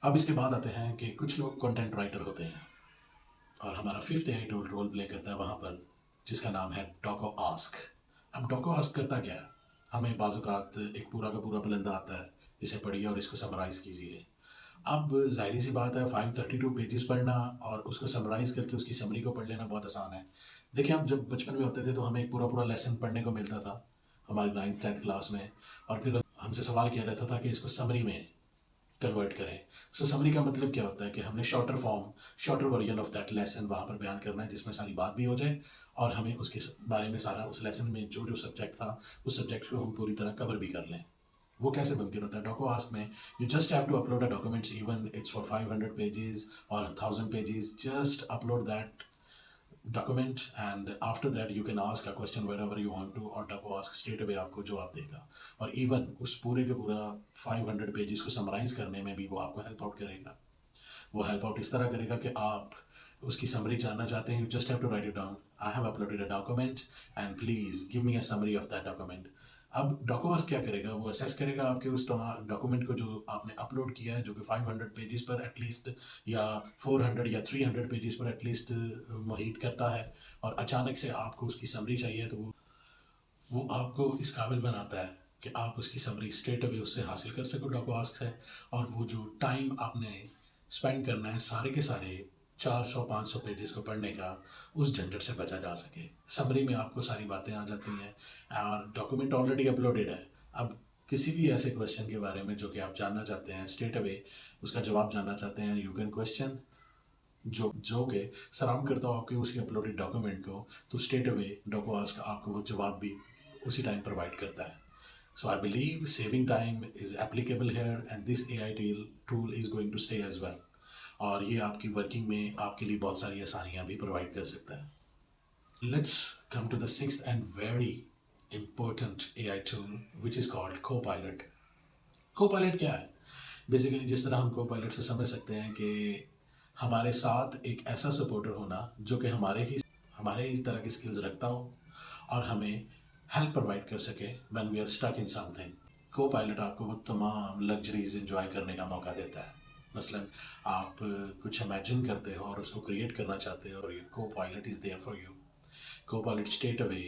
अब इसके बाद आते हैं कि कुछ लोग कंटेंट राइटर होते हैं और हमारा fifth AI tool role play करता है वहाँ पर, जिसका नाम है डॉको आस्क। अब डॉको आस्क करता क्या है? हमें बाजुकात एक पूरा का पूरा बुलंदा आता है, इसे पढ़िए और इसको समराइज कीजिए। अब जाहिर सी बात है 532 पेजेस पढ़ना और उसको समराइज करके उसकी समरी को पढ़ लेना बहुत आसान है। देखिए, आप जब बचपन में होते थे तो हमें एक पूरा पूरा लेसन पढ़ने को मिलता था हमारी 9th 10th क्लास में, और फिर हमसे सवाल किया जाता था कि इसको समरी में कन्वर्ट करें। सो समरी का मतलब क्या होता है कि हमने shorter version of that lesson वहाँ पर बयान करना है, जिसमें सारी बात भी हो जाए और हमें उसके बारे में सारा, उस लेसन में जो जो सब्जेक्ट था उस सब्जेक्ट को हम पूरी तरह कवर भी कर लें। वो कैसे मुमकिन होता है? डॉको आस्क में you just have to upload a documents, even it's for 500 pages और 1000 pages, just upload that document and after that you can ask a question wherever you want to, और डको आस्क स्ट्रेट अवे आपको जवाब देगा। और even उस पूरे के पूरा 500 पेजेस को समराइज करने में भी वो आपको हेल्प आउट करेगा। वो हेल्प आउट इस तरह करेगा कि आप उसकी समरी जानना चाहते हैं, you just have to write it down, I have uploaded a document and please give me a summary of that document. अब डॉक्यूमेंट क्या करेगा? वो असेस करेगा आपके उस डॉक्यूमेंट को जो आपने अपलोड किया है, जो कि 500 पेजेस पर एटलीस्ट या 400 या 300 पेजेस पर एटलीस्ट मुहित करता है, और अचानक से आपको उसकी समरी चाहिए तो वो आपको इस काबिल बनाता है कि आप उसकी समरी स्ट्रेट अवे उससे हासिल कर सको डॉको आस्क से, और वो जो टाइम आपने स्पेंड करना है सारे के सारे 400-500 पेजेस को पढ़ने का, उस झंझट से बचा जा सके। समरी में आपको सारी बातें आ जाती हैं और डॉक्यूमेंट ऑलरेडी अपलोडेड है। अब किसी भी ऐसे क्वेश्चन के बारे में जो कि आप जानना चाहते हैं, स्ट्रेट अवे उसका जवाब जानना चाहते हैं, यू कैन क्वेश्चन जो जो कि सराउंड करता हो आपके उसके अपलोडेड डॉक्यूमेंट को, तो स्ट्रेट अवे डॉको आस्क आपको वो जवाब भी उसी टाइम प्रोवाइड करता है। So I believe saving time is applicable here and this AI tool is going to stay as well, और ये आपकी वर्किंग में आपके लिए बहुत सारी आसानियाँ भी प्रोवाइड कर सकता है। Let's come to the sixth and very important AI tool which is called Copilot. Copilot क्या है? बेसिकली जिस तरह हम Copilot से समझ सकते हैं कि हमारे साथ एक ऐसा सपोर्टर होना जो कि हमारे ही तरह की स्किल्स रखता हो और हमें हेल्प प्रोवाइड कर सके when we are stuck in something. Copilot आपको वो तमाम लग्जरीज इंजॉय करने का मौका देता है। मसलन आप कुछ इमेजिन करते हो और उसको क्रिएट करना चाहते हो, और ये Copilot is there for you. Copilot straight away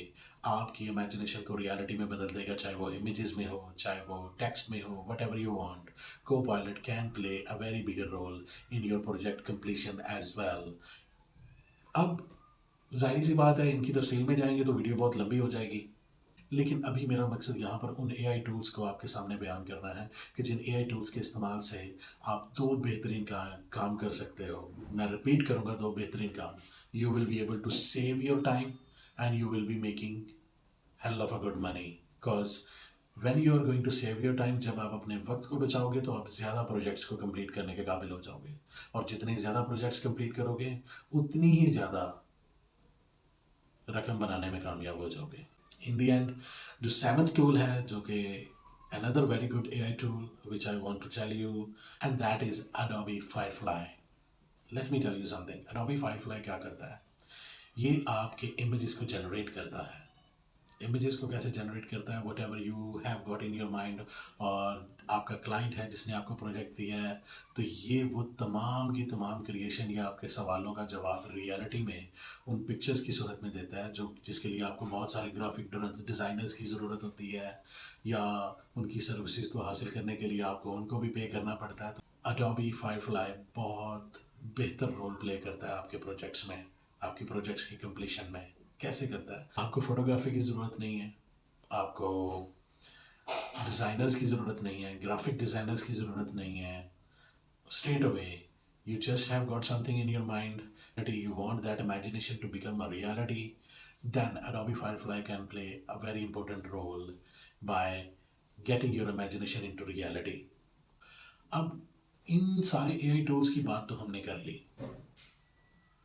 आपकी इमेजिनेशन को रियलिटी में बदल देगा, चाहे वो इमेजेस में हो, चाहे वो टेक्स्ट में हो, whatever you want. Copilot can play a very bigger role in your project completion as well. अब जाहिर सी बात है, इनकी तफसील में जाएंगे तो वीडियो बहुत लंबी हो जाएगी, लेकिन अभी मेरा मकसद यहाँ पर उन एआई टूल्स को आपके सामने बयान करना है कि जिन एआई टूल्स के इस्तेमाल से आप दो बेहतरीन काम कर सकते हो। मैं रिपीट करूँगा, दो बेहतरीन काम। You will be able to save your time and you will be making hell of a good money, because when you are going to save your time, जब आप अपने वक्त को बचाओगे तो आप ज़्यादा प्रोजेक्ट्स को कंप्लीट करने के काबिल हो जाओगे, और जितने ज़्यादा प्रोजेक्ट्स कंप्लीट करोगे उतनी ही ज़्यादा रकम बनाने में कामयाब हो जाओगे। इन द एंड जो सेवंथ टूल है, जो कि another very good AI tool which I want to tell you, and that is Adobe Firefly. Let me tell you something. Adobe Firefly क्या करता है? ये आपके इमेजेस को जनरेट करता है। इमेजेस को कैसे जनरेट करता है? What ever you have got in your mind, और आपका क्लाइंट है जिसने आपको प्रोजेक्ट दिया है, तो ये वो तमाम की तमाम क्रिएशन या आपके सवालों का जवाब रियलिटी में उन पिक्चर्स की सूरत में देता है, जो जिसके लिए आपको बहुत सारे ग्राफिक डिज़ाइनर्स की ज़रूरत होती है, या उनकी सर्विसेज को हासिल करने के लिए आपको उनको भी पे करना पड़ता है। तो अडोबी फायरफ्लाई बहुत बेहतर रोल प्ले करता है आपके प्रोजेक्ट्स में, आपकी प्रोजेक्ट्स की कंप्लीशन में। कैसे करता है? आपको फोटोग्राफी की ज़रूरत नहीं है, आपको डिज़ाइनर्स की ज़रूरत नहीं है, ग्राफिक डिज़ाइनर्स की ज़रूरत नहीं है। Straight away you just have got something in your mind that you want that imagination to become a reality, then Adobe Firefly can play a very important role by getting your imagination into reality. अब इन सारे AI tools की बात तो हमने कर ली,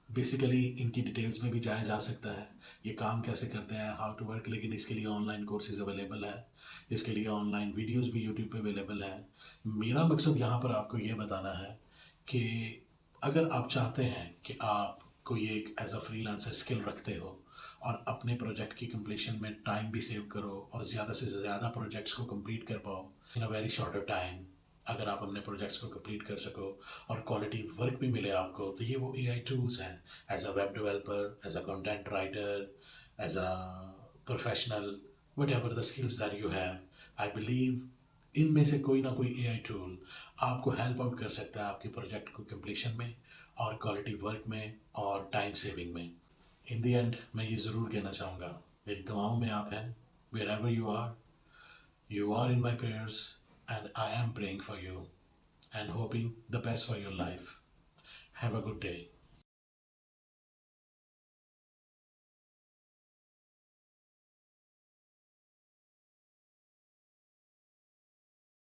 basically इनकी details में भी जाया जा सकता है, ये काम कैसे करते हैं, हाउ टू वर्क, लेकिन इसके लिए ऑनलाइन कोर्सेज अवेलेबल है, इसके लिए ऑनलाइन वीडियोस भी यूट्यूब पे अवेलेबल है। मेरा मकसद यहाँ पर आपको ये बताना है कि अगर आप चाहते हैं कि आप कोई एक एज अ फ्रीलांसर स्किल रखते हो और अपने प्रोजेक्ट की कंप्लीशन में टाइम भी सेव करो और ज़्यादा से ज़्यादा प्रोजेक्ट्स को कंप्लीट कर पाओ इन अ वेरी शॉर्टर टाइम, अगर आप अपने प्रोजेक्ट्स को कंप्लीट कर सको और क्वालिटी वर्क भी मिले आपको, तो ये वो एआई टूल्स हैं। As a web developer, as a content writer, as a professional, whatever the skills that you have, I believe इनमें से कोई ना कोई एआई टूल आपको हेल्प आउट कर सकता है आपके प्रोजेक्ट को कंप्लीशन में और क्वालिटी वर्क में और टाइम सेविंग में। इन द एंड मैं ये ज़रूर कहना चाहूँगा, मेरी दुआओं में आप हैं। Wherever you are in my prayers, and I am praying for you and hoping the best for your life. Have a good day.